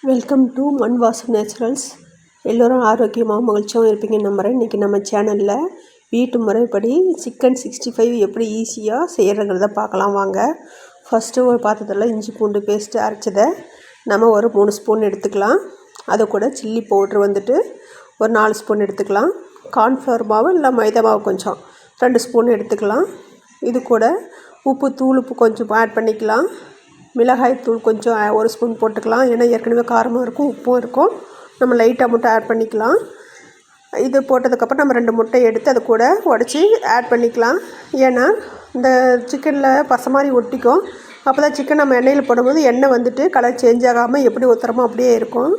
Welcome to மண் வாசம் naturals. எல்லோரும் ஆரோக்கியமாகவும் மகிழ்ச்சியாகவும் இருப்பீங்கன்னு நம்புகிறேன். இன்றைக்கி நம்ம சேனலில் வீட்டு முறைப்படி சிக்கன் 65 எப்படி ஈஸியாக செய்கிறங்கிறத பார்க்கலாம் வாங்க. ஃபஸ்ட்டு ஒரு பாத்திரத்தில் இஞ்சி பூண்டு பேஸ்ட்டு அரைச்சதை நம்ம ஒரு 3 ஸ்பூன் எடுத்துக்கலாம். அதை கூட சில்லி பவுட்ரு வந்துட்டு ஒரு 4 ஸ்பூன் எடுத்துக்கலாம். கார்ன்ஃப்ளவர் மாவு இல்லை மைதா மாவு கொஞ்சம் 2 ஸ்பூன் எடுத்துக்கலாம். இது கூட உப்பு கொஞ்சம் ஆட் பண்ணிக்கலாம். மிளகாய் தூள் கொஞ்சம் 1 ஸ்பூன் போட்டுக்கலாம். ஏன்னா ஏற்கனவே காரமும் இருக்கும் உப்பும் இருக்கும். நம்ம லைட்டாக மட்டும் ஆட் பண்ணிக்கலாம். இது போட்டதுக்கப்புறம் நம்ம 2 முட்டை எடுத்து அது கூட உடச்சி ஆட் பண்ணிக்கலாம். ஏன்னா இந்த சிக்கனில் பசை மாதிரி ஒட்டிக்கும். அப்போ தான் சிக்கன் நம்ம எண்ணெயில் போடும்போது எண்ணெய் வந்துட்டு கலர் சேஞ்ச் ஆகாமல் எப்படி ஊற்றுறமோ அப்படியே இருக்கும்.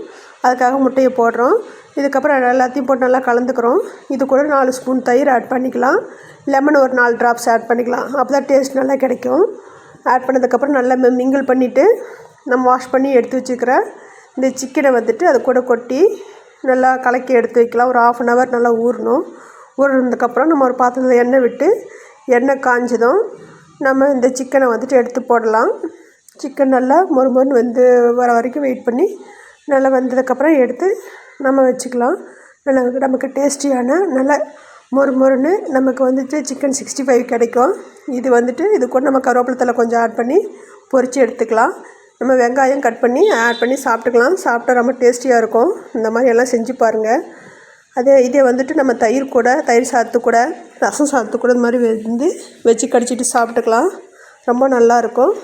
அதுக்காக முட்டையை போடுறோம். இதுக்கப்புறம் எல்லாத்தையும் போட்டு நல்லா கலந்துக்கிறோம். இது கூட 4 ஸ்பூன் தயிர் ஆட் பண்ணிக்கலாம். லெமன் ஒரு 4 ட்ராப்ஸ் ஆட் பண்ணிக்கலாம். அப்போ தான் டேஸ்ட் நல்லா கிடைக்கும். ஆட் பண்ணதுக்கப்புறம் நல்லா மிங்கிள் பண்ணிவிட்டு நம்ம வாஷ் பண்ணி எடுத்து வச்சுக்கிற இந்த சிக்கனை வந்துட்டு அது கூட கொட்டி நல்லா கலக்கி எடுத்து வைக்கலாம். ஒரு 1/2 hour நல்லா ஊறினதுக்கப்புறம் நம்ம ஒரு பாத்திரத்தில் எண்ணெய் விட்டு எண்ணெய் காஞ்சதும் நம்ம இந்த சிக்கனை வந்துட்டு எடுத்து போடலாம். சிக்கன் நல்லா மொறுமொறுன்னு வெந்து வர வரைக்கும் வெயிட் பண்ணி நல்லா வெந்ததுக்கப்புறம் எடுத்து நம்ம வச்சுக்கலாம். நல்லா நமக்கு டேஸ்டியான நல்லா மொறுமொறுன்னு நமக்கு வந்துட்டு சிக்கன் 65 கிடைக்கும். இது வந்துட்டு இது கூட நம்ம கருவேப்பிலை தழை கொஞ்சம் ஆட் பண்ணி பொரித்து எடுத்துக்கலாம். நம்ம வெங்காயம் கட் பண்ணி ஆட் பண்ணி சாப்பிட்டுக்கலாம். சாப்பிட்டா ரொம்ப டேஸ்டியாக இருக்கும். இந்த மாதிரி எல்லாம் செஞ்சு பாருங்கள். இதே வந்துட்டு நம்ம தயிர் சாதத்து கூட ரசம் சாதத்து கூட இந்த மாதிரி வச்சு கடிச்சிட்டு சாப்பிட்டுக்கலாம். ரொம்ப நல்லாயிருக்கும்.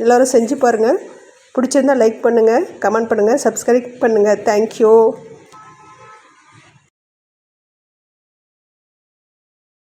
எல்லோரும் செஞ்சு பாருங்கள். பிடிச்சிருந்தால் லைக் பண்ணுங்கள், கமெண்ட் பண்ணுங்கள், சப்ஸ்கிரைப் பண்ணுங்கள். தேங்க்யூ.